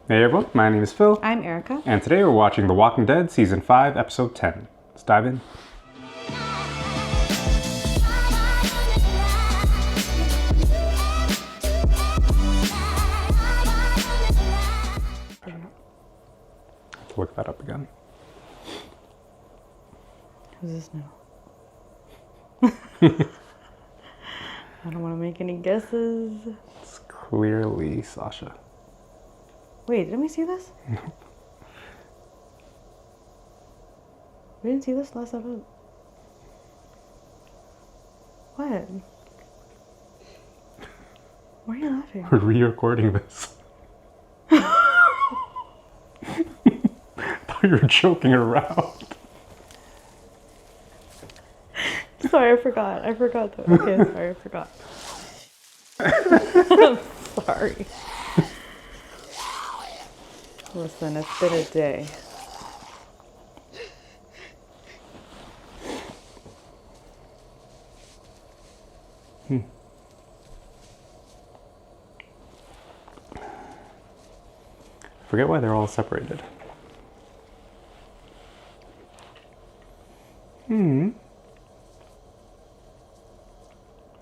Hey everyone, my name is Phil. I'm Erika. And today we're watching The Walking Dead Season 5, Episode 10. Let's dive in. Let's look that up again. Who's this now? I don't want to make any guesses. It's clearly Sasha. Wait, didn't we see this? No. We didn't see this last episode. What? Why are you laughing? We're re-recording this. I thought you were joking around. Sorry, I forgot. Okay, sorry, I forgot. I'm sorry. Listen, it's been a day. I forget why they're all separated.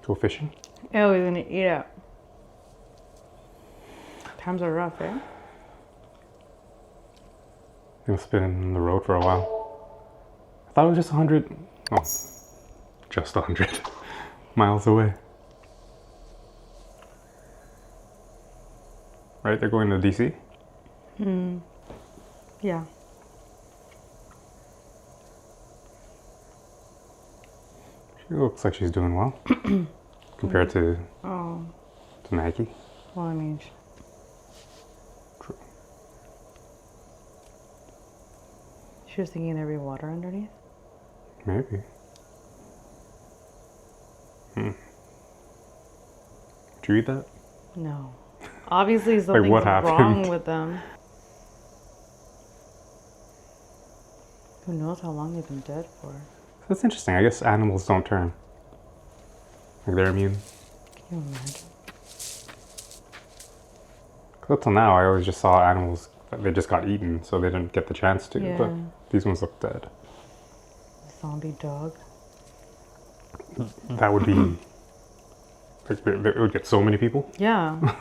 Go fishing? Oh, he's gonna eat it. Times are rough, eh? They must have been in the road for a while. I thought it was just 100. Oh, just 100 miles away. Right? They're going to DC? Yeah. She looks like she's doing well compared to Maggie. Well, I mean, True. she was thinking there'd be water underneath. Maybe. Did you eat that? No. Obviously, something's what wrong happened? with them. Who knows how long they've been dead for? That's interesting. I guess animals don't turn. Like they're immune. Can you imagine? Because up till now, I always just saw animals that they just got eaten, so they didn't get the chance to. Yeah. But these ones look dead. Zombie dog. That would be. Like, it would get so many people. Yeah.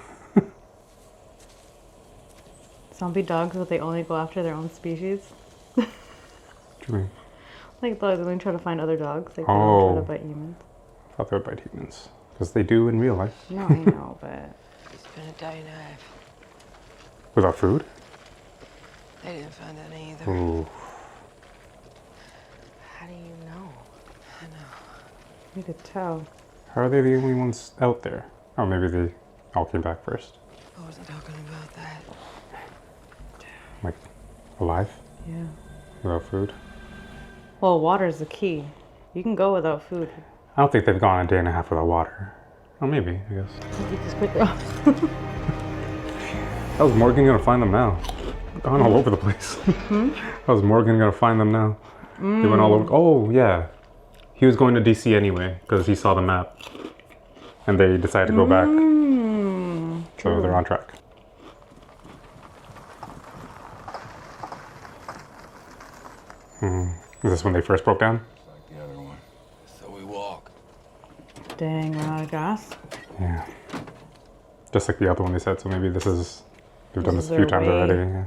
Zombie dogs, but they only go after their own species. What do you mean? Like dogs, they only try to find other dogs. Like they don't try to bite humans. I thought they would bite humans. Because they do in real life. No, I know, but It's been a day and a half. Without food? They didn't find any either. Ooh. How do you know? I know. you could tell. How are they the only ones out there? Oh, maybe they all came back first. I wasn't talking about that. Like, alive? Yeah. Without food? Well, water's the key. You can go without food. I don't think they've gone a day and a half without water. Oh, maybe, I guess. Eat this quickly. How's Morgan gonna find them now? Gone all over the place. How's Morgan gonna find them now? They went all over. Oh, yeah. He was going to DC anyway because he saw the map. And they decided to go back. So they're on track. Is this when they first broke down? Like the other one. So we walk. Dang, we're out of gas. Yeah. Just like the other one they said, so maybe this is... They've done This this a is few their times way. already. Yeah.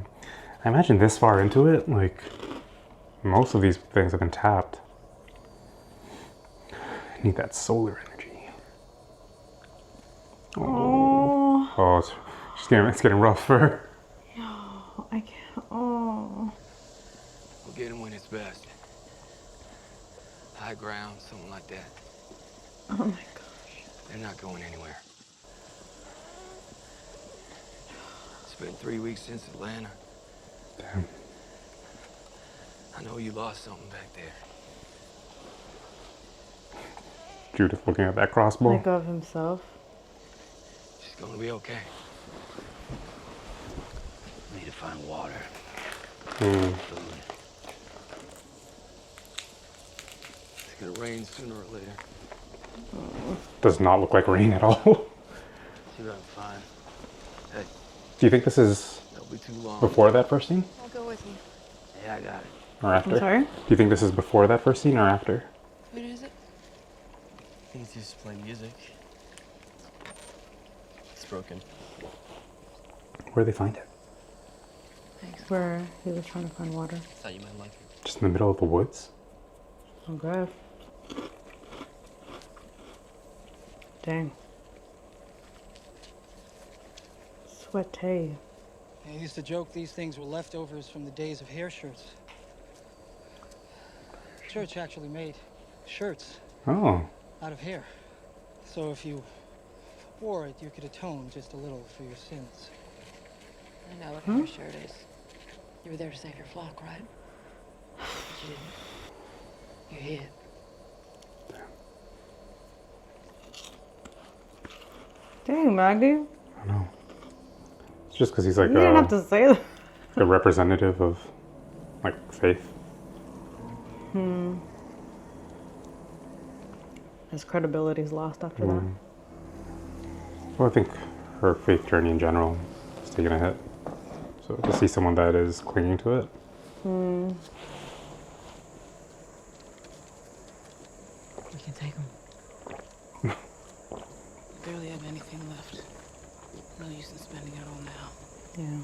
I imagine this far into it, like, most of these things have been tapped. I need that solar energy. Oh, it's getting rough for her. I can't. Oh. We'll get him when it's best. High ground, something like that. Oh my gosh. They're not going anywhere. It's been 3 weeks since Atlanta. Damn. I know you lost something back there. Judith looking at that crossbow. Let go of himself. She's gonna be okay. Need to find water. Mm. Food. It's gonna rain sooner or later. Does not look like rain at all. See what I can find. Hey, Do you think this is That'll be too long. Before that first scene? I'll go with you. Yeah, I got it. Or after? I'm sorry? Do you think this is before that first scene or after? What is it? I think it's used to play music. It's broken. Where'd they find it? Thanks. Where he was trying to find water. Thought you might like it. Just in the middle of the woods? Okay. Dang. Sweaty. I used to joke these things were leftovers from the days of hair shirts. Church actually made shirts Oh. out of hair. So if you wore it, you could atone just a little for your sins. I know what your shirt is. You were there to save your flock, right? But you didn't. You hid. Dang, Maggie. I don't know. It's just because he's like You didn't have to say that. a representative of like faith. His credibility's lost after that. Well, I think her faith journey in general is taking a hit. So to see someone that is clinging to it. We can take them. Barely have anything left. No use in spending it all now. Yeah.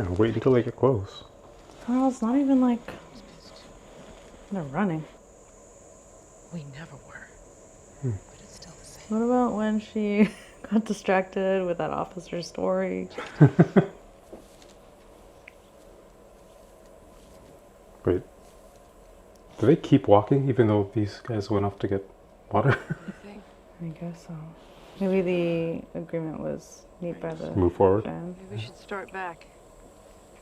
Yeah, wait until they get close. Well, it's not even like they're running. We never were. But it's still the same. What about when she got distracted with that officer's story? Wait. Do they keep walking even though these guys went off to get water? Anything? I guess so. Maybe the agreement was meet by the Move forward. band. Maybe we should start back.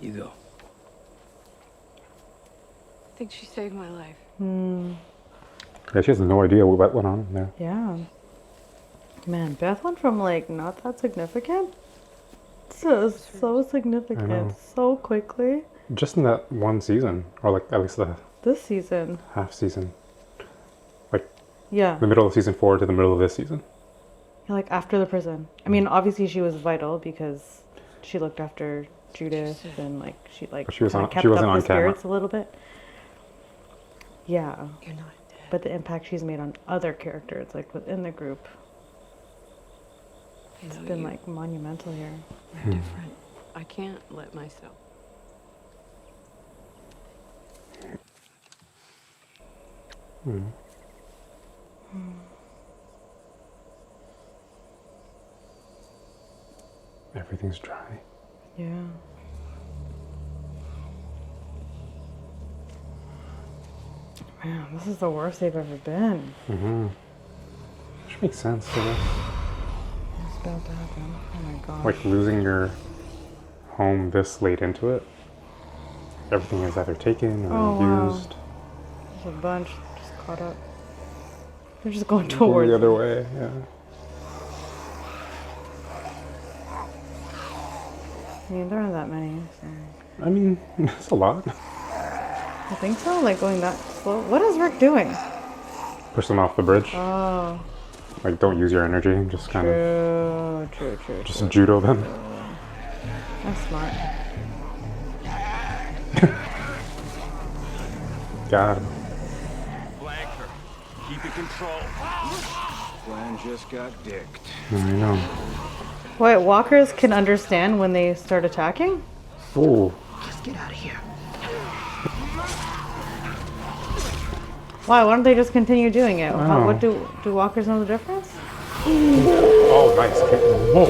You go. I think she saved my life. Yeah, she has no idea what went on in there. Yeah. Man, Beth went from like not that significant to so significant so quickly. Just in that one season, or like at least the This season. half season. Like Yeah. the middle of season 4 to the middle of this season. Like after the prison. I mean, obviously she was vital because she looked after Judith and like she like But she was kinda on- kept she wasn't up on the camera. spirits a little bit. Yeah. You're not dead. But the impact she's made on other characters, like within the group, You it's know, been you like monumental here. are different. I can't let myself. Everything's dry. Yeah. Man, this is the worst they've ever been. Which makes sense, I guess. What's about to happen? Oh my gosh. Like losing your home this late into it. Everything is either taken or Oh, wow. used. There's a bunch just caught up. They're just going Going towards the other way, yeah. I mean, there aren't that many. So. I mean, it's a lot. I think so? Like going that slow? What is Rick doing? Push them off the bridge. Oh, Like, don't use your energy. Just kind of true. just judo them. That's smart. Got him. Flank her. Keep it control. Plan just got dicked. I know. Wait, walkers can understand when they start attacking? Ooh. Just get out of here. Why? Why don't they just continue doing it? Wow. What do walkers know the difference? Oh, nice. Okay. Whoa.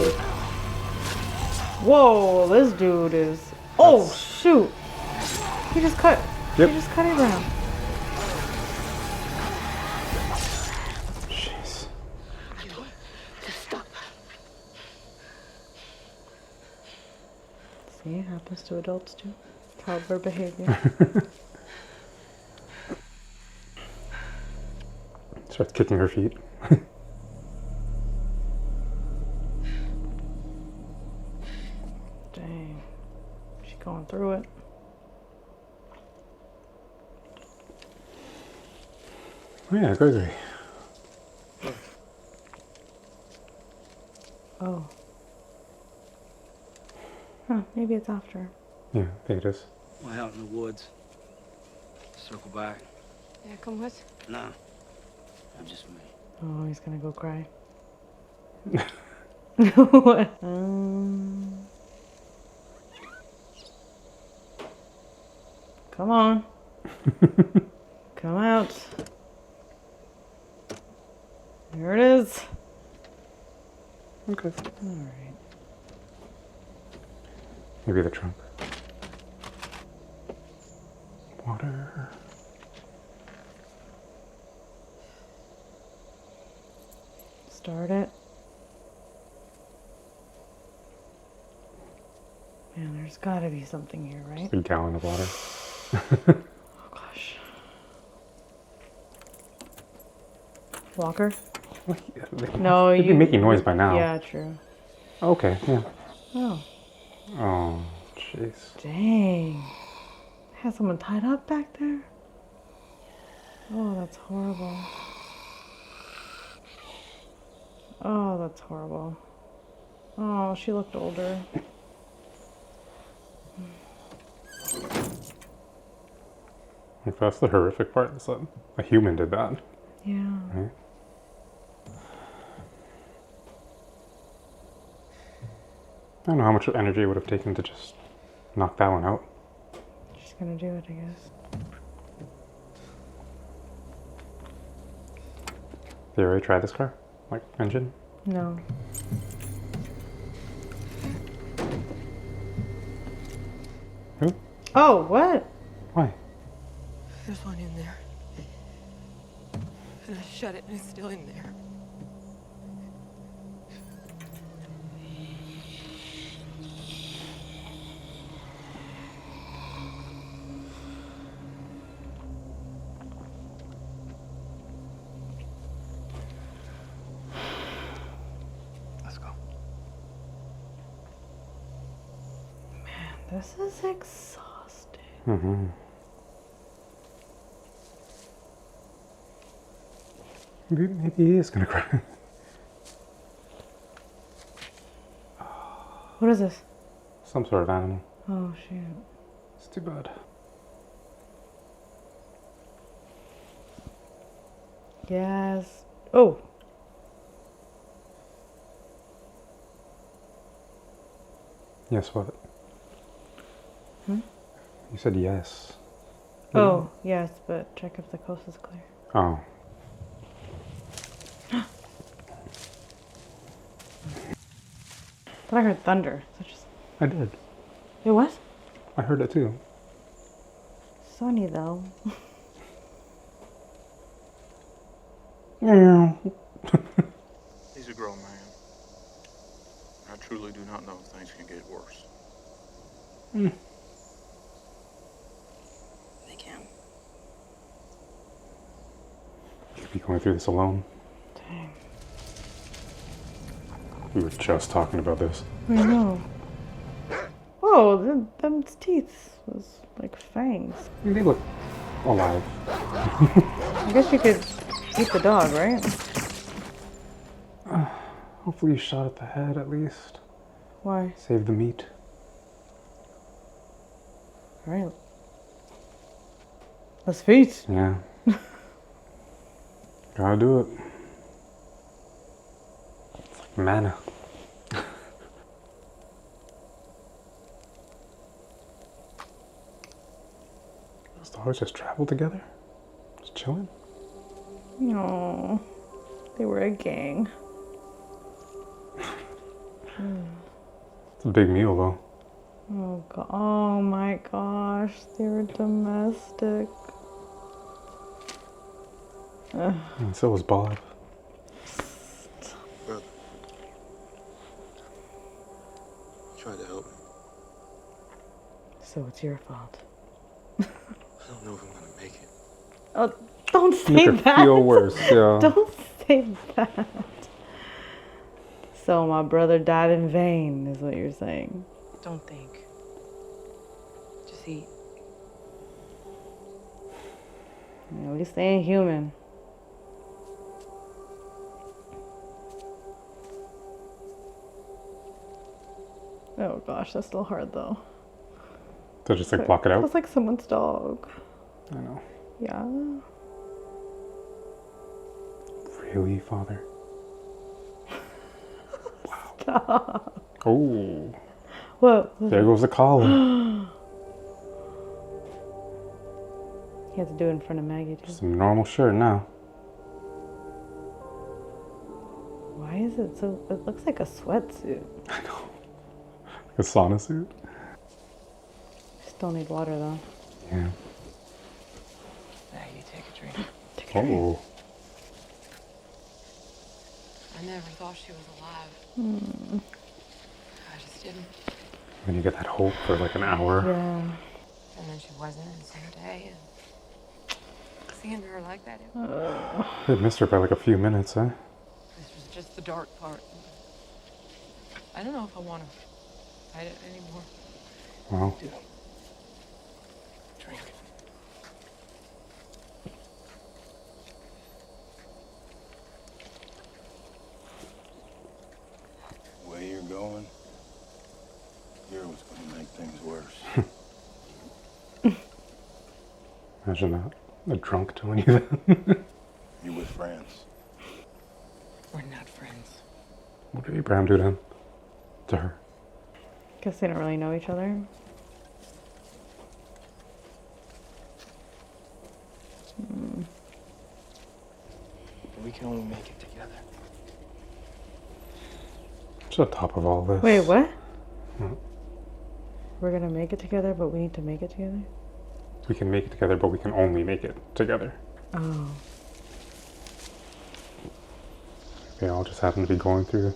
Whoa, this dude is. Oh shoot! He just cut. Yep. He just cut Abraham. Jeez. Just stop. See, it happens to adults too. Toddler behavior. Starts kicking her feet. Dang, she's going through it. Oh, yeah, Gregory. Oh, Huh, maybe it's after. Yeah, I think it is. Way out in the woods. Circle back. Yeah, come with. Nah. I'm just me. Oh, he's gonna go cry. What? Come on. Come out. There it is. Okay. All right. Maybe the trunk. Water. Start it. Man, there's gotta be something here, right? A gallon of water. Oh gosh. Walker? No, They'd be making noise by now. Yeah, true. Okay, yeah. Oh, Oh, jeez. dang. Has someone tied up back there? Oh, that's horrible. Oh, that's horrible. Oh, she looked older. Like, that's the horrific part, is that a human did that. Yeah. Right? I don't know how much energy it would have taken to just knock that one out. She's gonna do it, I guess. Did you already try this car? Like, engine? No. Who? Oh, what? Why? There's one in there. And I shut it and it's still in there. Let's go. This is exhausting. Mm-hmm. Maybe he is gonna cry. What is this? Some sort of animal. Oh, shoot. It's too bad. Yes. Oh. Yes, what? Hmm? You said yes. Oh, yes, but check if the coast is clear. Oh. But I heard thunder. So just... I did. It was? I heard it too. Sunny, though. Yeah. He's a grown man. I truly do not know if things can get worse. They can. Should be going through this alone. Dang. We were just talking about this. I know. Oh, them's teeth was like fangs. I mean, they look alive. I guess you could eat the dog, right? Hopefully you shot at the head at least. Why? Save the meat. Right. Let's feast. Yeah. Gotta do it. It's like manna. Those dogs just travel together? Just chilling? No, they were a gang. It's a big meal though. Oh god! Oh my gosh! They were domestic. And so was Bob. Brother. Tried to help me. So it's your fault. I don't know if I'm gonna make it. Oh, don't say Make her that. feel worse, yeah. Don't say that. So my brother died in vain, is what you're saying. Don't think. Just eat. At least they ain't human. Oh gosh, that's still hard though. To just like block it out? That's like someone's dog. I know. Yeah. Really, Father? Stop. Oh, What? there goes the collar. He has to do it in front of Maggie too. Some normal shirt now. Why is it so? It looks like a sweatsuit. I know. Like a sauna suit. Still need water though. Yeah. Maggie, take a drink. Oh. I never thought she was alive. I just didn't. When you get that hope for like an hour. Yeah. And then she wasn't the same day. And seeing her like that, I missed her by like a few minutes, huh? this was just the dark part. I don't know if I want to fight it anymore. Wow. Drink. The way you're going, here was going to make things worse. Imagine that. A drunk telling you that. You with friends. We're not friends. What did Abraham do to him? To her? Guess they don't really know each other. We can only make it together. What's on top of all this? Wait, what? Hmm. We're gonna make it together, but we need to make it together? We can make it together, but we can only make it together. Oh. They all just happen to be going through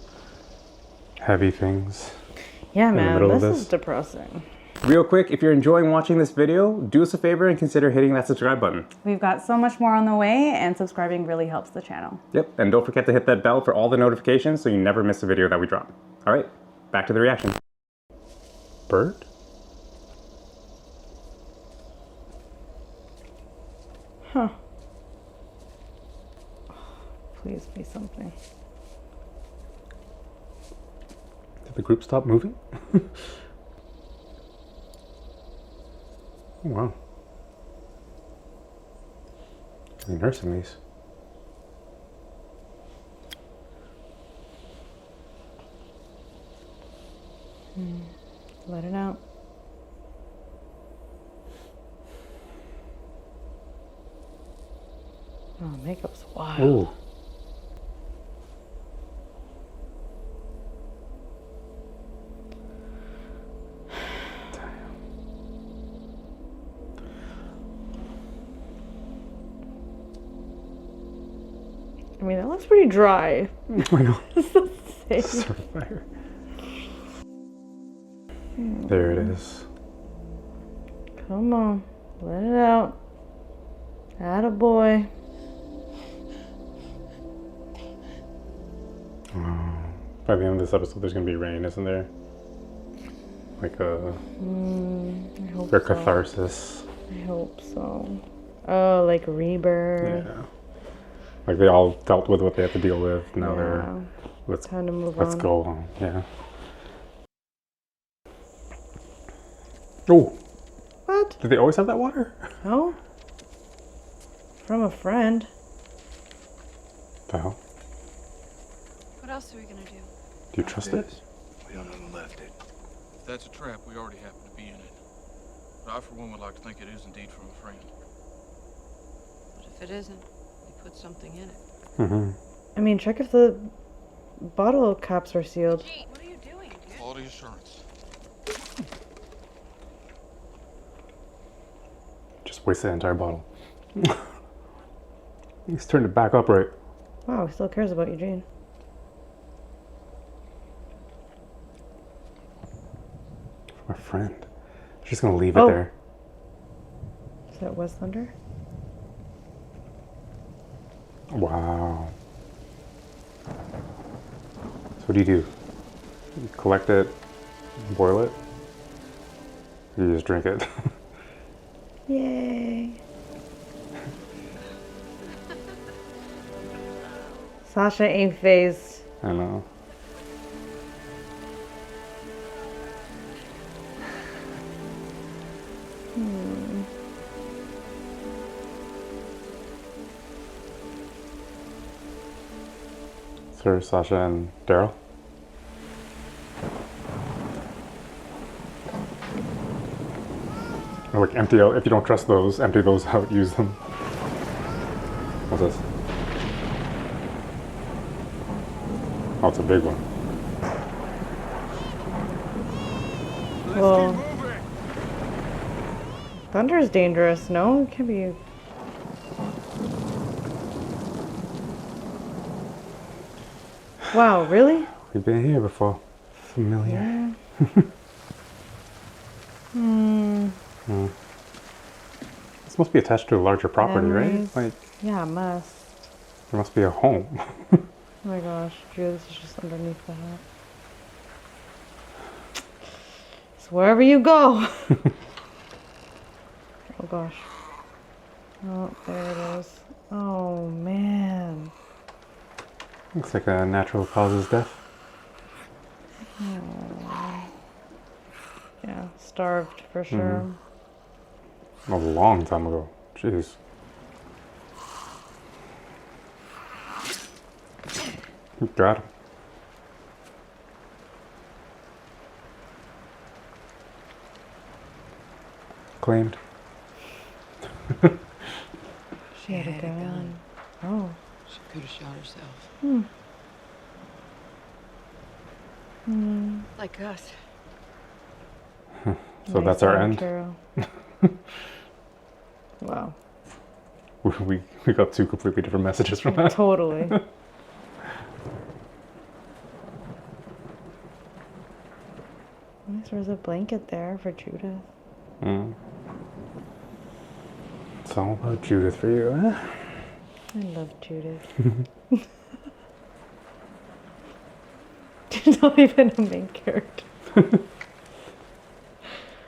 heavy things. Yeah, the man, middle of this this. is depressing. Real quick, if you're enjoying watching this video, do us a favor and consider hitting that subscribe button. We've got so much more on the way, and subscribing really helps the channel. Yep, and don't forget to hit that bell for all the notifications so you never miss a video that we drop. All right, back to the reaction. Bird? Huh. Please be something. Did the group stop moving? Oh, wow. You're nursing these. Let it out. Oh, makeup's wild. Ooh. I mean, that looks pretty dry. I know. It's the same. Sort of fire. There it is. Come on, let it out. Attaboy. By the end of this episode, there's gonna be rain, isn't there? Like a I hope their so. catharsis. I hope so. Oh, like rebirth. Yeah. Like they all dealt with what they had to deal with. Now Yeah. they're let's Time to move on. let's go on. Yeah. Oh, What? did they always have that water? No? From a friend. The hell? What else are we gonna do? Do you trust it? We don't know who left it. If that's a trap, we already happen to be in it. But I, for one, would like to think it is indeed from a friend. But if it isn't, we put something in it. Mm-hmm. I mean, check if the bottle caps are sealed. What are you doing, dude? Quality assurance. Just wasted the entire bottle. He's turned it back upright. Wow, he still cares about Eugene. My friend. She's gonna leave it Oh. there. Is that West Thunder? Wow. So what do? You collect it, boil it, or you just drink it? Yay. Sasha ain't phased. I know. Sir, Sasha, and Daryl. Or like empty out, if you don't trust those, empty those out, use them. What's this? Oh, it's a big one. Well, thunder is dangerous. No, it can be. Wow, really? We've been here before. Familiar. This must be attached to a larger property, Memories. right? Like, Yeah, it must. there must be a home. Oh my gosh, Judith is just underneath that. So wherever you go. Oh gosh. Oh, there it is. Oh man. Looks like a natural causes death. Yeah, starved for sure. A long time ago. Jeez. You got him. Claimed. She had a gun. Oh. She could have shot herself. Like us. So that's our end. Carol. Wow. We got two completely different messages from that. Totally. At least there's a blanket there for Judith. It's all about Judith for you, huh? I love Judith. She's not even a main character.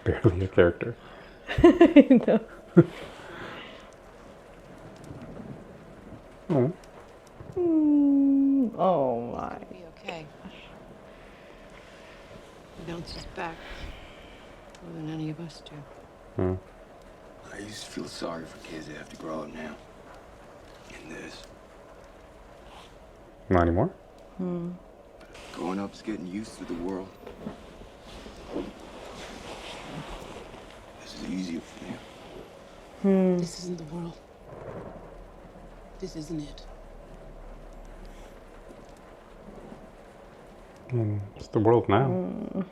Barely a character. I know. Oh. Oh my. Be okay. He bounces back more than any of us do. I used to feel sorry for kids that have to grow up now. In this. Not anymore? Growing up is getting used to the world. This is easier for you. This isn't the world. This isn't it. It's the world now.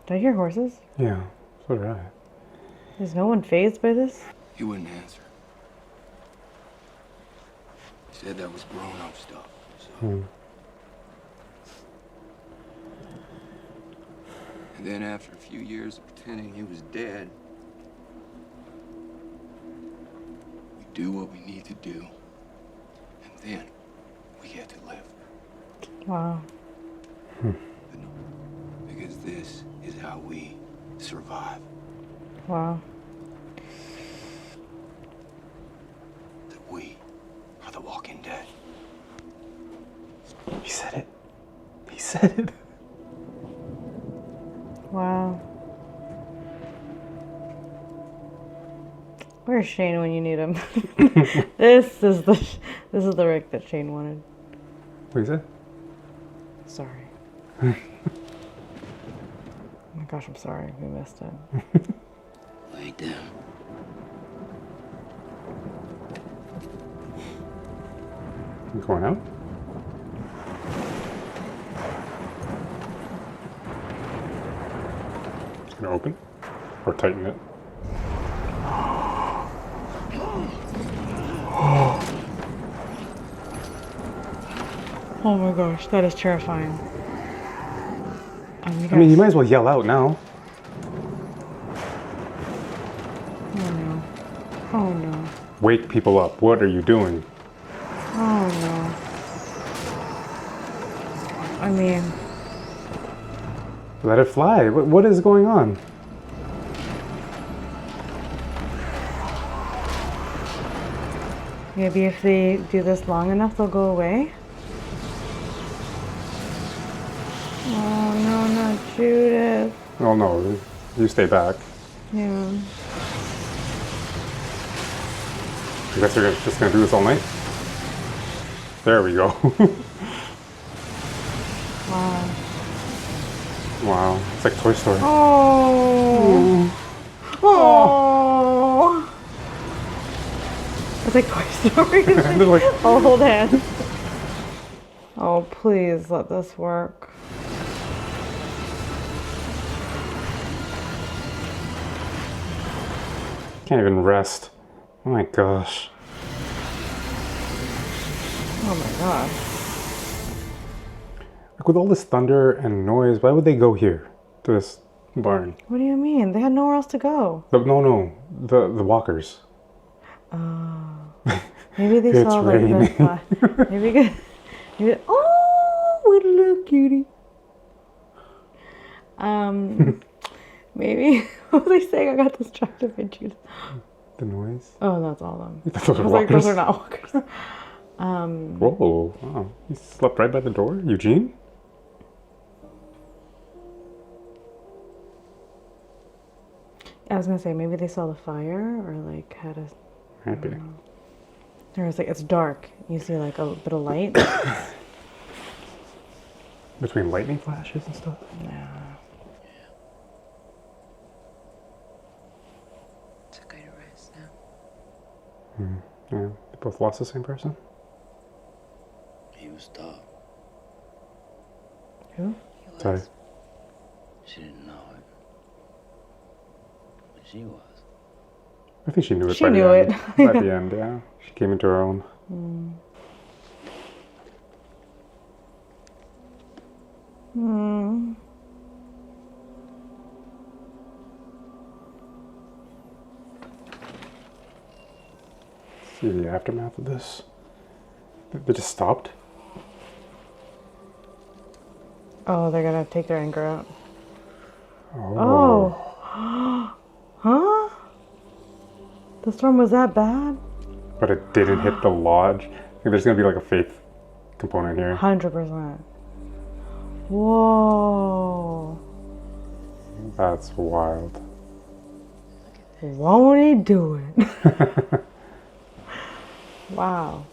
Do I hear horses? Yeah, so did I. Is no one fazed by this? He wouldn't answer. He said that was grown-up stuff. So. And then after a few years of pretending he was dead, we do what we need to do. And then we get to live. Wow. Because this is how we survive. Wow. That we are the walking dead. He said it. He said it. Wow. Where's Shane when you need him? This is the Rick that Shane wanted. What you said? Sorry. Oh my gosh, I'm sorry. We missed it. Lay down. You going out? It's gonna open? Or tighten it? Oh my gosh, that is terrifying. I mean, you might as well yell out now. Oh no. Oh no. Wake people up. What are you doing? Oh no. I mean, Let it fly. What is going on? maybe if they do this long enough, they'll go away. Oh Judith. Oh no, you stay back. Yeah. I guess you're just gonna do this all night? There we go. Wow. Wow, it's like Toy Story. Oh. Oh. It's like Toy Story. They're like, I'll hold hands. Oh, please let this work. can't even rest. Oh my gosh. Oh my gosh. Like with all this thunder and noise, why would they go here? To this barn? What do you mean? They had nowhere else to go. No, the walkers. Oh. Maybe they It's saw like raining. the maybe, oh, what a little cutie. Maybe what was I saying? I got distracted by Judith. The noise? Oh, that's all of them. Those I are was like, those walkers. are not walkers. Whoa, wow. You slept right by the door? Eugene? I was gonna say maybe they saw the fire or like had a. Happy. There was like it's dark. You see like a bit of light. Between lightning flashes and stuff? Yeah. It's okay to rest now. Yeah, they both lost the same person? He was tough. Who? He was. Sorry. She didn't know it. But she was. I think she knew it She by knew the end. it. By the end, yeah. She came into her own. See the aftermath of this? They just stopped? Oh, they're gonna take their anger out. Oh. Oh. Huh? The storm was that bad? But it didn't hit the lodge. I think there's gonna be like a faith component here. 100%. Whoa. That's wild. Won't he do it? Wow.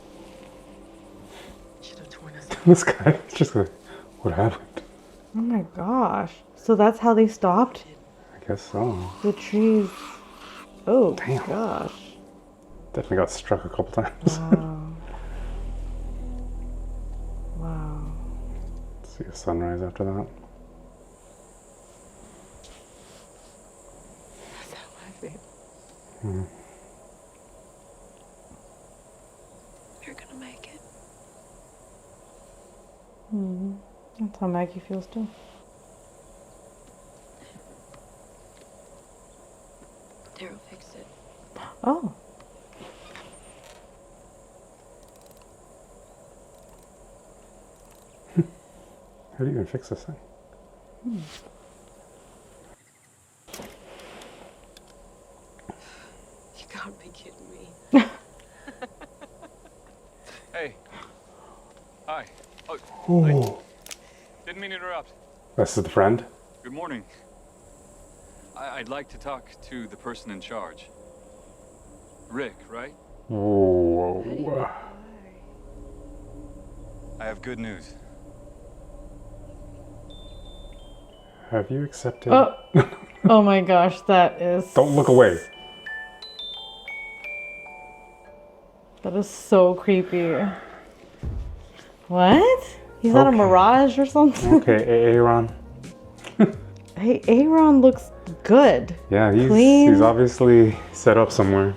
Should have torn us. This guy is just like, what happened? Oh my gosh. So that's how they stopped? I guess so. The trees. Oh, Damn. gosh. Definitely got struck a couple times. Wow. Wow. See a sunrise after that. That's how I feel. You're gonna make it. That's how Maggie feels too. Daryl fixed it. Oh. How do you even fix this thing? You gotta be kidding me. Hey. Hi. Oh, Oh. didn't mean to interrupt. This is the friend? Good morning. I'd like to talk to the person in charge. Rick, right? Whoa. I have good news. Have you accepted? Oh. Oh my gosh, that is. Don't look away. That is so creepy. What? He's not a Okay. mirage or something? Okay, Aaron. Hey, Aaron looks good. Yeah, Clean. he's obviously set up somewhere.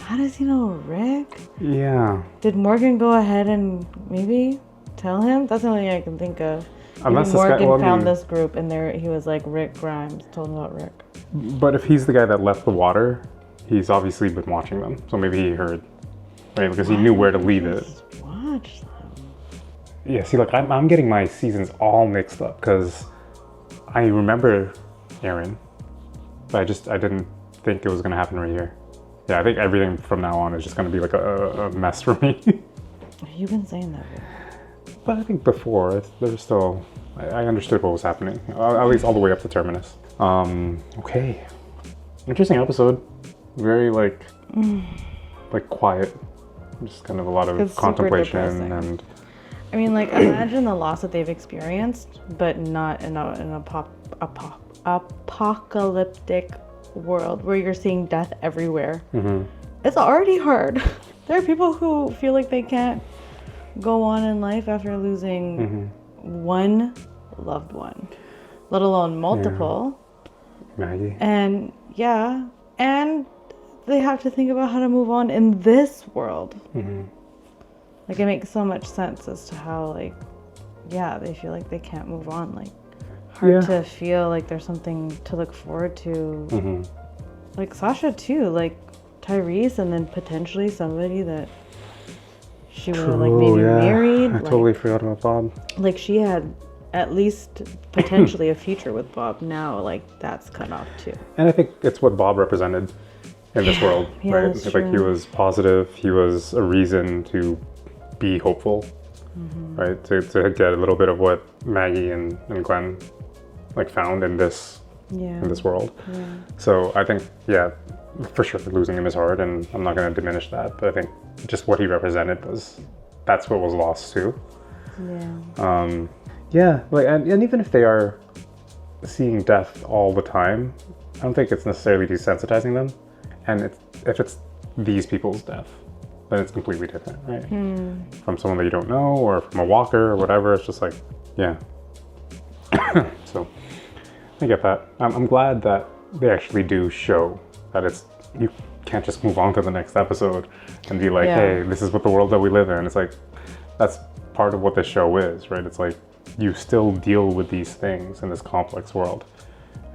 How does he know Rick? Yeah. Did Morgan go ahead and maybe tell him? That's the only thing I can think of. Unless Maybe this guy- Morgan well, I found mean- this group and there he was like Rick Grimes, told him about Rick. But if he's the guy that left the water, he's obviously been watching them. So maybe he heard, right? Because he knew where to leave it. Just watch them. Yeah, see, like, I'm getting my seasons all mixed up because I remember Aaron, but I didn't think it was going to happen right here. Yeah, I think everything from now on is just going to be like a mess for me. You've been saying that. But I think before, there was still I understood what was happening, at least all the way up to Terminus. Okay, interesting episode. Very like quiet, just kind of a lot of It's super contemplation depressing. and. I mean, like, imagine the loss that they've experienced, but not in a apocalyptic world where you're seeing death everywhere. It's already hard. There are people who feel like they can't go on in life after losing one loved one, let alone multiple. Maggie. And yeah, and they have to think about how to move on in this world. Like, it makes so much sense as to how, like, yeah, they feel like they can't move on. Like, hard to feel like there's something to look forward to. Like Sasha too, like Tyrese, and then potentially somebody that she would have like maybe married. I totally forgot about Bob. Like, she had at least potentially a future with Bob. Now, like, that's cut off too. And I think it's what Bob represented in this world, right? that's Like, he true. was positive. He was a reason to be hopeful, right? To get a little bit of what Maggie and Glenn like found in this world. So I think, yeah, for sure losing him is hard, and I'm not going to diminish that. But I think just what he represented that's what was lost too. Like, and even if they are seeing death all the time, I don't think it's necessarily desensitizing them. And if it's these people's death, then it's completely different, right? From someone that you don't know, or from a walker or whatever. It's just like, yeah. So I get that. I'm glad that they actually do show that you can't just move on to the next episode and be like, hey, this is what the world that we live in. It's like, that's part of what this show is, right? It's like, you still deal with these things in this complex world.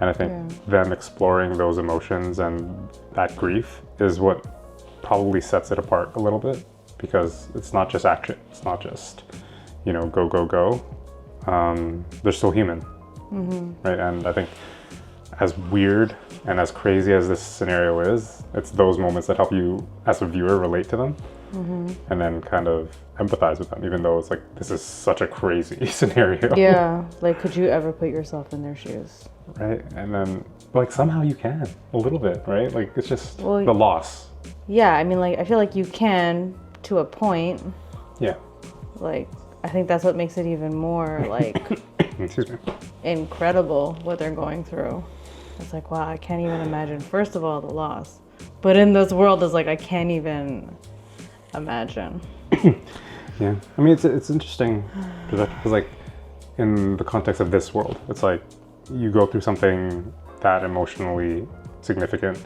And I think them exploring those emotions and that grief is what probably sets it apart a little bit, because it's not just action. It's not just, go, go, go. They're still human, right? And I think as weird and as crazy as this scenario is, it's those moments that help you as a viewer relate to them and then kind of empathize with them, even though it's like, this is such a crazy scenario. Yeah, like, could you ever put yourself in their shoes? Right? And then, like, somehow you can, a little bit, right? Like, it's just the loss. Yeah, I mean, like, I feel like you can to a point. Yeah. Like, I think that's what makes it even more, like, Excuse me. incredible what they're going through. It's like, wow, I can't even imagine, first of all, the loss. But in this world, it's like, I can't even imagine. Yeah. I mean, it's interesting because, like, in the context of this world, it's like, you go through something that emotionally significant,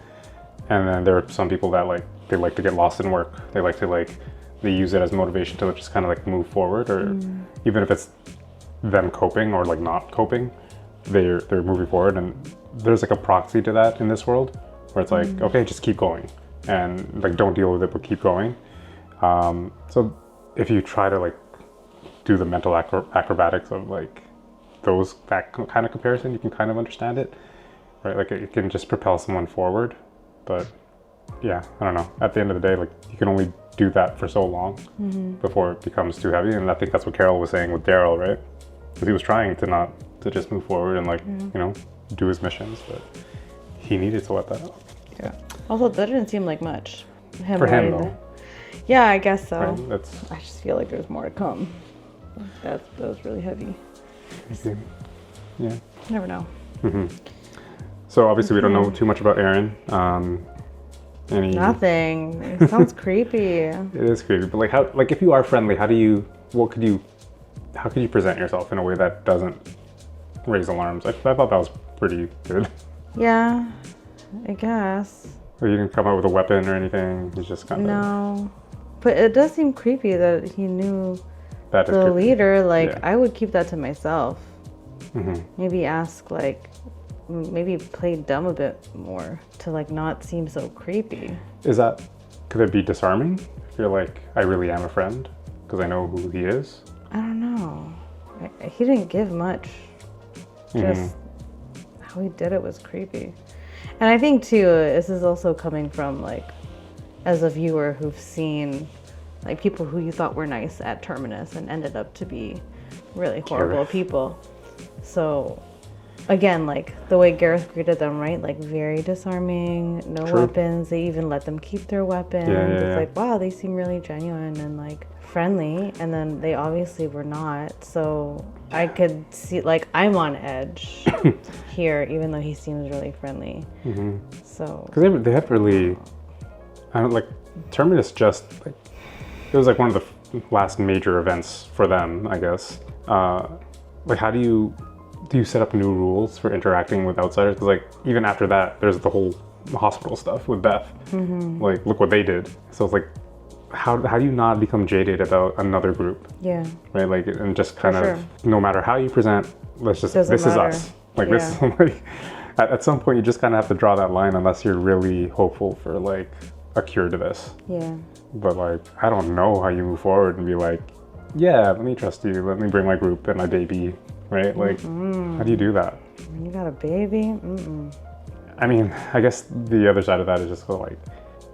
and then there are some people that, like, they like to get lost in work. They like to, they use it as motivation to just kind of, like, move forward, or even if it's them coping or, like, not coping, they're moving forward. And there's, like, a proxy to that in this world where it's like, okay, just keep going, and, like, don't deal with it, but keep going. So if you try to, like, do the mental acrobatics of, like, that kind of comparison, you can kind of understand it, right? Like, it can just propel someone forward. But yeah, I don't know. At the end of the day, like, you can only do that for so long before it becomes too heavy. And I think that's what Carol was saying with Daryl, right? Because he was trying to just move forward and, like, do his missions, but he needed to let that out. Yeah. Also, that didn't seem like much. For him, though. Yeah, I guess so. Right? I just feel like there's more to come. That was really heavy. Yeah. You never know. So obviously we don't know too much about Aaron. Nothing. It sounds creepy. It is creepy, but, like, how, like, if you are friendly, how could you present yourself in a way that doesn't raise alarms? I thought that was pretty good. Yeah, I guess. Or you didn't come out with a weapon or anything. He's just kind of. No, but it does seem creepy that he knew That is the creepy. leader. Like, Yeah. I would keep that to myself. Maybe ask, like, maybe play dumb a bit more to, like, not seem so creepy. Could it be disarming? If you're like, I really am a friend because I know who he is. I don't know. He didn't give much. Just how he did it was creepy. And I think too, this is also coming from, like, as a viewer who've seen, like, people who you thought were nice at Terminus and ended up to be really horrible people. So again, like the way Gareth greeted them, right? Like very disarming, no True. weapons. They even let them keep their weapons. It's like, wow, they seem really genuine and like friendly. And then they obviously were not. So I could see, like, I'm on edge here, even though he seems really friendly. So because they had really, I don't like Terminus. Just like it was like one of the last major events for them, I guess. Like, how do you set up new rules for interacting with outsiders? Because like even after that, there's the whole hospital stuff with Beth. Like, look what they did. So it's like, how do you not become jaded about another group? yeah, Right, like, and just kind For of no matter how you present, let's just Doesn't this matter. is us. Like this is like, at some point you just kind of have to draw that line unless you're really hopeful for like a cure to this. yeah. But like, I don't know how you move forward and be like, yeah, let me trust you, let me bring my group and my baby, right? Like, how do you do that? When you got a baby, I mean, I guess the other side of that is just like,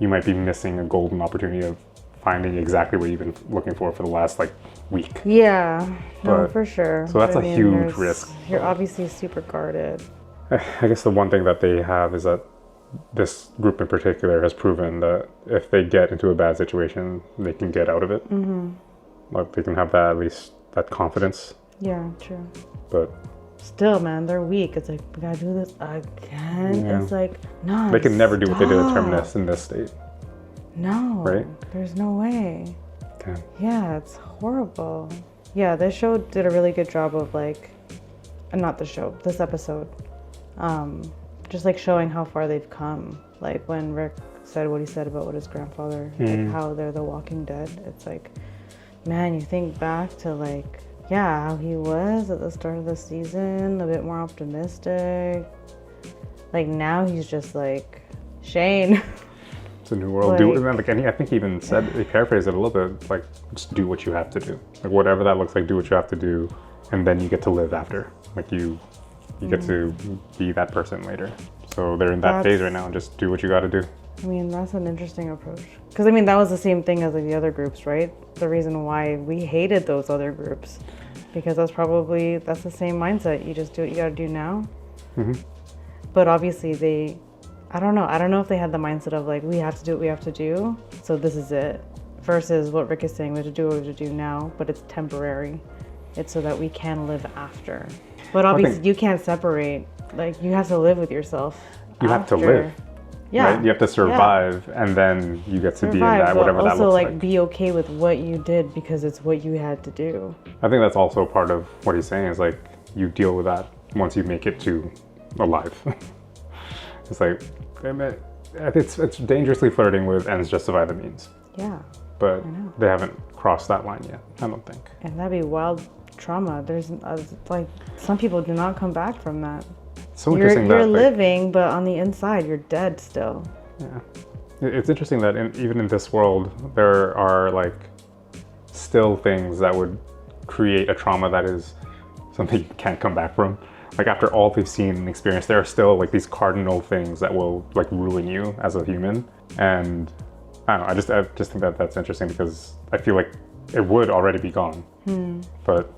you might be missing a golden opportunity of finding exactly what you've been looking for the last like week. yeah, no, But- for sure. so that's But a I mean, huge there's- risk. You're obviously super guarded. I guess the one thing that they have is that this group in particular has proven that if they get into a bad situation, they can get out of it. Like, they can have that, at least that confidence. Yeah, true. But Still, man, they're weak. It's like, we gotta do this again. Yeah. It's like, no. they can never do what they did at stop. Terminus in this state. No. Right? There's no way. Okay. Yeah, it's horrible. Yeah, this show did a really good job of like, not the show, this episode, just like showing how far they've come. Like when Rick said what he said about what his grandfather, like how they're the Walking Dead. It's like, man, you think back to like, yeah, how he was at the start of the season, a bit more optimistic. Like now he's just like, Shane. It's a new world. I think he even said, he paraphrased it a little bit, like, just do what you have to do. Like, whatever that looks like, do what you have to do, and then you get to live after. Like, you get to be that person later. So they're in that phase right now, and just do what you got to do. I mean, that's an interesting approach. Because, I mean, that was the same thing as like the other groups, right? The reason why we hated those other groups. Because that's the same mindset. You just do what you got to do now. But obviously I don't know if they had the mindset of like, we have to do what we have to do, so this is it. Versus what Rick is saying, we have to do what we have to do now, but it's temporary. It's so that we can live after. But obviously you can't separate. Like, you have to live with yourself. You have to live. Yeah. Right? You have to survive, and then you get to be in that, whatever that looks also, like. be okay with what you did because it's what you had to do. I think that's also part of what he's saying is like, you deal with that once you make it to alive. It's like, it's dangerously flirting with ends justify the means. Yeah. But they haven't crossed that line yet, I don't think. And that'd be wild trauma. There's like, some people do not come back from that. It's so interesting You're that like, living, but on the inside, you're dead still. yeah, it's interesting that even in this world, there are like still things that would create a trauma that is something you can't come back from. Like, after all they've seen and experienced, there are still like these cardinal things that will like ruin you as a human. And I don't know, I just think that that's interesting because I feel like it would already be gone. But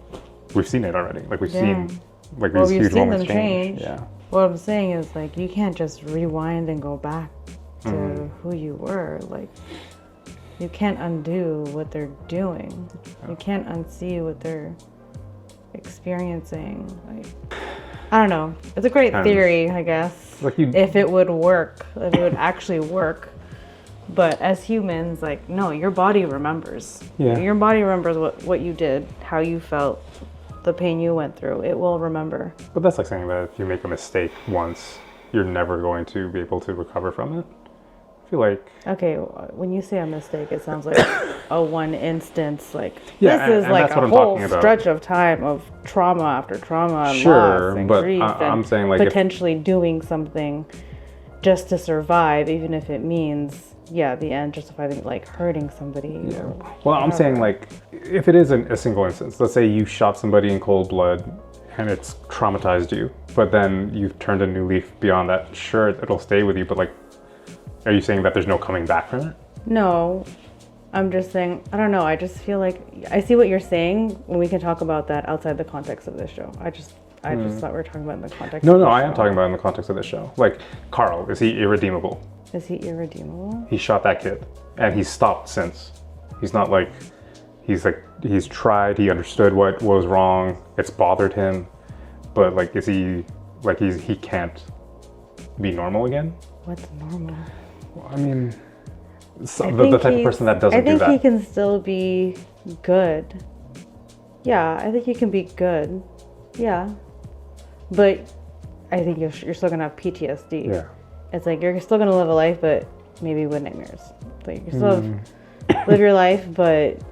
we've seen it already. Like, we've seen like these huge moments change. Yeah. What I'm saying is, like, you can't just rewind and go back to who you were. Like, you can't undo what they're doing. You can't unsee what they're experiencing. Like, I don't know. It's a great theory, I guess. Like, if it would work, if it would actually work. But as humans, like, no, your body remembers. Yeah. Your body remembers what you did, how you felt, the pain you went through. It will remember. But that's like saying that if you make a mistake once, you're never going to be able to recover from it. I feel like... Okay, when you say a mistake, it sounds like a one instance, like, Yeah, this is and like that's what a I'm whole talking about. stretch of time of trauma after trauma and Sure, loss and but grief I'm and saying, like, if- potentially doing something just to survive, even if it means, yeah, the end justifying, like, hurting somebody. Yeah. or Well, I'm whatever. saying, like, if it is a single instance, let's say you shot somebody in cold blood and it's traumatized you, but then you've turned a new leaf beyond that, sure, it'll stay with you, but like, are you saying that there's no coming back from it? No, I'm just saying, I don't know. I just feel like I see what you're saying when we can talk about that outside the context of this show. I just thought we were talking about in the context. No, of the I am show. talking about in the context of the show. Like, Carl, is he irredeemable? Is he irredeemable? He shot that kid, and he's stopped since. He's not like, he's tried, he understood what was wrong, it's bothered him, but like, is he, like, he can't be normal again? What's normal? Well, I mean, I the think type of person that doesn't do I that. think he can still be good. Yeah, I think he can be good. Yeah. But I think you're still gonna have PTSD. Yeah. It's like you're still gonna live a life, but maybe with nightmares. Like you still live your life, but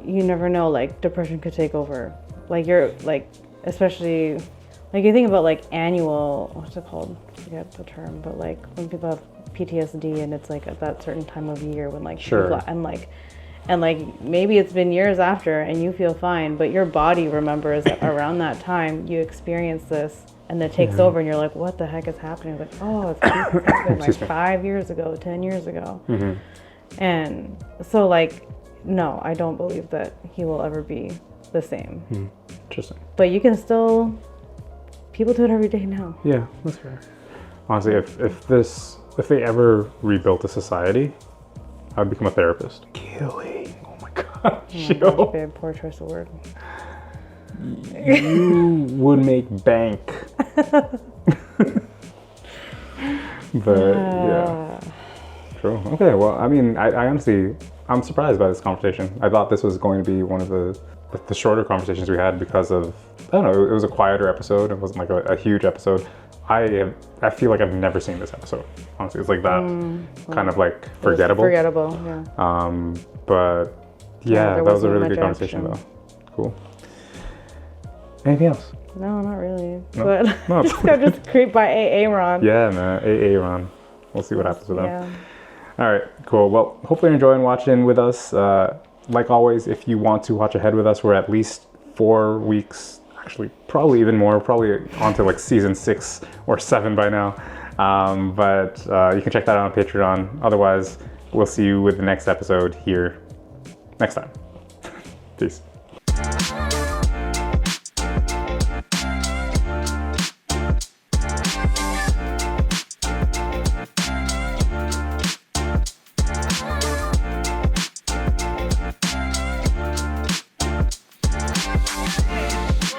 you never know. Like depression could take over. Like you're like, especially like you think about like annual. What's it called? I forget the term, but like when people have PTSD and it's like at that certain time of year when like Sure. and like maybe it's been years after and you feel fine, but your body remembers that around that time you experienced this. And then it takes over, and you're like, "What the heck is happening?" Like, "Oh, it's been like 5 years ago, 10 years ago." And so, like, no, I don't believe that he will ever be the same. Interesting. But you can still, people do it every day now. Yeah, that's fair. Honestly, if they ever rebuilt a society, I would become a therapist. Killing. Oh my gosh. Oh, that's a poor choice of word. You would make bank. But yeah, true. Okay, well, I mean, I honestly, I'm surprised by this conversation. I thought this was going to be one of the shorter conversations we had because of, I don't know, it was a quieter episode. It wasn't like a huge episode. I feel like I've never seen this episode. Honestly, it's like that kind of like forgettable. Forgettable, yeah. But yeah, there that was a wasn't really much good conversation action. though. Cool. Anything else? No, not really. No? But No. I just got just creeped by AA Ron. Yeah, man. AA Ron. We'll see what happens with them. Yeah. All right, cool. Well, hopefully you're enjoying watching with us. Like always, if you want to watch ahead with us, we're at least 4 weeks, actually probably even more, probably on to like season 6 or 7 by now. But you can check that out on Patreon. Otherwise, we'll see you with the next episode here next time. Peace.